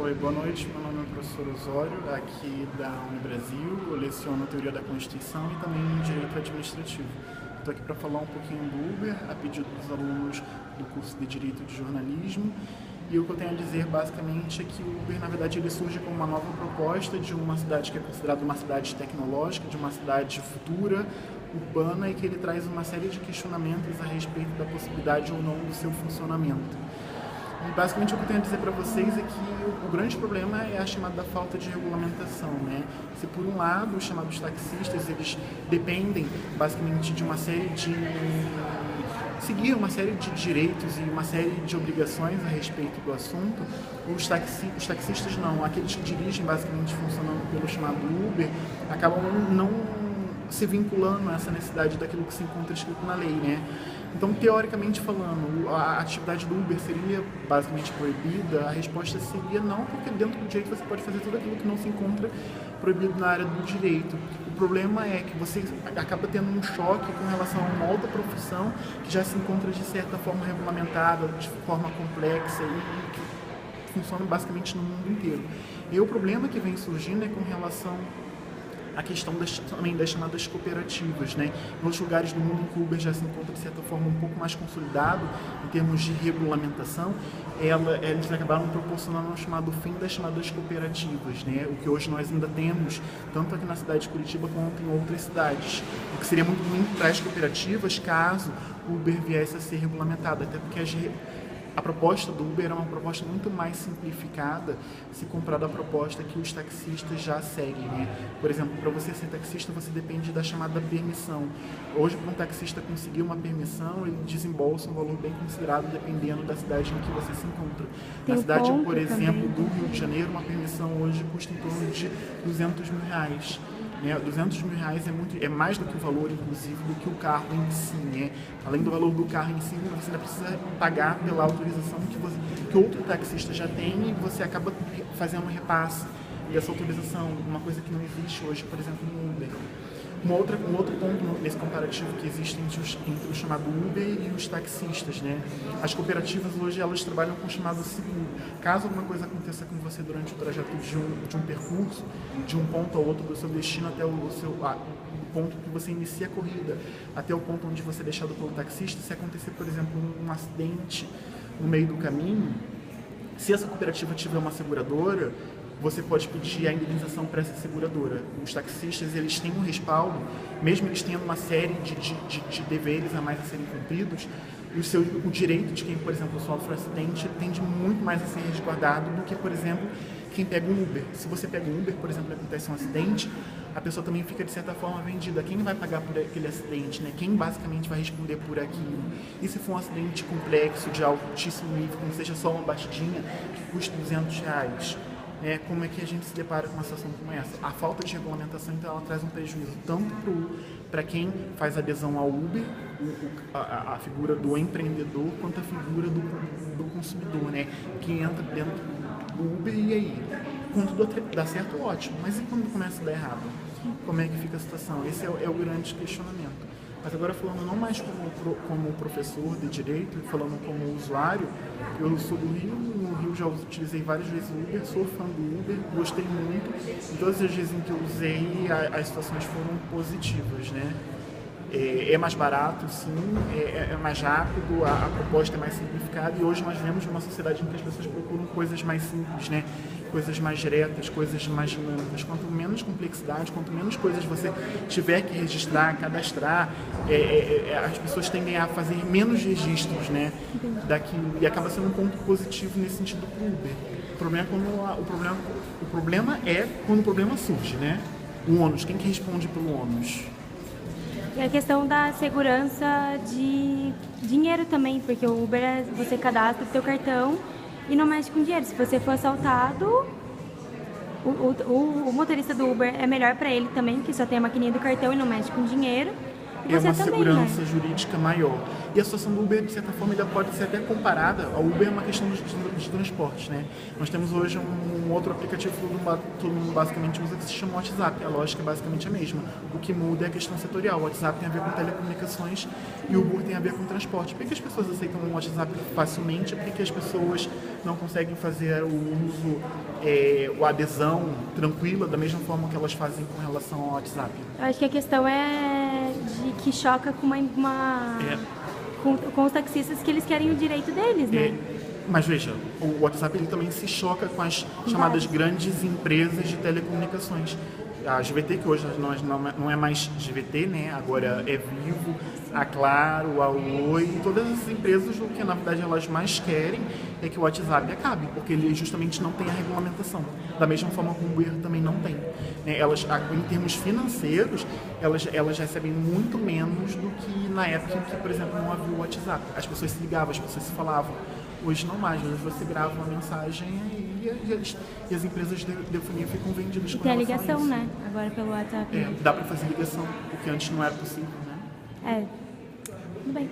Oi, boa noite. Meu nome é o professor Osório, aqui da Unibrasil. Eu leciono Teoria da Constituição e também Direito Administrativo. Estou aqui para falar um pouquinho do Uber, a pedido dos alunos do curso de Direito de Jornalismo. E o que eu tenho a dizer basicamente é que o Uber, na verdade, ele surge como uma nova proposta de uma cidade que é considerada uma cidade tecnológica, de uma cidade futura, urbana, e que ele traz uma série de questionamentos a respeito da possibilidade ou não do seu funcionamento. E basicamente o que eu tenho a dizer para vocês é que o grande problema é a chamada falta de regulamentação, né? Se por um lado os chamados taxistas, eles dependem basicamente de uma série de seguir uma série de direitos e uma série de obrigações a respeito do assunto, os taxistas não, aqueles que dirigem basicamente funcionando pelo chamado Uber, acabam não se vinculando a essa necessidade daquilo que se encontra escrito na lei, né? Então, teoricamente falando, a atividade do Uber seria basicamente proibida? A resposta seria não, porque dentro do direito você pode fazer tudo aquilo que não se encontra proibido na área do direito. O problema é que você acaba tendo um choque com relação a uma outra profissão que já se encontra de certa forma regulamentada, de forma complexa e que funciona basicamente no mundo inteiro. E o problema que vem surgindo é com relação a questão também das chamadas cooperativas, né? Em outros lugares do mundo em que o Uber já se encontra de certa forma um pouco mais consolidado em termos de regulamentação, eles acabaram proporcionando o chamado fim das chamadas cooperativas, né? O que hoje nós ainda temos, tanto aqui na cidade de Curitiba quanto em outras cidades. O que seria muito ruim para as cooperativas caso o Uber viesse a ser regulamentado, até porque a proposta do Uber é uma proposta muito mais simplificada se comparada à proposta que os taxistas já seguem, né? Por exemplo, para você ser taxista, você depende da chamada permissão. Hoje, para um taxista conseguir uma permissão, ele desembolsa um valor bem considerável dependendo da cidade em que você se encontra. Na cidade, por exemplo, do Rio de Janeiro, uma permissão hoje custa em torno de R$200 mil. Né? R$200 mil é mais do que o valor, inclusive, do que o carro em si, né? Além do valor do carro em si, você ainda precisa pagar pela autorização que outro taxista já tem e você acaba fazendo um repasse dessa autorização, uma coisa que não existe hoje, por exemplo, no Uber. Um outro ponto nesse comparativo que existe entre o chamado Uber e os taxistas, né? As cooperativas hoje elas trabalham com o chamado seguro. Caso alguma coisa aconteça com você durante o trajeto de um percurso, de um ponto ao outro do seu destino até o ponto que você inicia a corrida, até o ponto onde você é deixado pelo taxista, se acontecer, por exemplo, um acidente no meio do caminho, se essa cooperativa tiver uma seguradora, você pode pedir a indenização para essa seguradora. Os taxistas, eles têm um respaldo, mesmo eles tendo uma série de deveres a mais a serem cumpridos, o direito de quem, por exemplo, sofre um acidente tende muito mais a ser resguardado do que, por exemplo, quem pega um Uber. Se você pega um Uber, por exemplo, e acontece um acidente, a pessoa também fica, de certa forma, vendida. Quem vai pagar por aquele acidente, né? Quem basicamente vai responder por aquilo? E se for um acidente complexo, de altíssimo nível, que não seja só uma batidinha, que custa R$200? Como é que a gente se depara com uma situação como essa? A falta de regulamentação, então, ela traz um prejuízo tanto para quem faz adesão ao Uber, a figura do empreendedor, quanto a figura do consumidor, né? Que entra dentro do Uber e aí, quando tudo dá certo, ótimo. Mas e quando começa a dar errado? Como é que fica a situação? Esse é o grande questionamento. Mas agora falando não mais como professor de Direito, falando como usuário, eu sou do Rio, no Rio já utilizei várias vezes o Uber, sou fã do Uber, gostei muito, e todas as vezes em que eu usei, as situações foram positivas, né? É mais barato, sim, é mais rápido, a proposta é mais simplificada e hoje nós vemos uma sociedade em que as pessoas procuram coisas mais simples, né? Coisas mais diretas, coisas mais dinâmicas. Quanto menos complexidade, quanto menos coisas você tiver que registrar, cadastrar, as pessoas tendem a fazer menos registros, né, daquilo, e acaba sendo um ponto positivo nesse sentido para o Uber. O problema é quando o problema surge, né? O ônus, quem que responde pelo ônus? E a questão da segurança de dinheiro também, porque o Uber você cadastra o seu cartão e não mexe com dinheiro. Se você for assaltado, o motorista do Uber é melhor para ele também, que só tem a maquininha do cartão e não mexe com dinheiro. E é você uma também, segurança né? jurídica maior. E a situação do Uber, de certa forma, ela pode ser até comparada. A Uber é uma questão de transportes, né? Nós temos hoje um outro aplicativo que todo mundo basicamente usa, que se chama WhatsApp. A lógica é basicamente a mesma. O que muda é a questão setorial. O WhatsApp tem a ver com telecomunicações e o Uber tem a ver com transporte. Por que as pessoas aceitam o WhatsApp facilmente? Porque as pessoas não conseguem fazer o uso, a adesão tranquila da mesma forma que elas fazem com relação ao WhatsApp. Eu acho que a questão é de que choca com com os taxistas, que eles querem o direito deles, né? Mas veja, o WhatsApp ele também se choca com as chamadas grandes empresas de telecomunicações. A GVT, que hoje não é mais GVT, né? Agora é Vivo, a Claro, a Oi, todas as empresas, o que na verdade elas mais querem é que o WhatsApp acabe, porque ele justamente não tem a regulamentação. Da mesma forma como o Uber também não tem. Elas, em termos financeiros, elas recebem muito menos do que na época em que, por exemplo, não havia o WhatsApp. As pessoas se ligavam, as pessoas se falavam. Hoje não mais, hoje você grava uma mensagem e as empresas de telefonia ficam vendidas com Tem a relação ligação, a isso. né? Agora pelo WhatsApp. Dá para fazer ligação, o que antes não era possível, né? Tudo bem.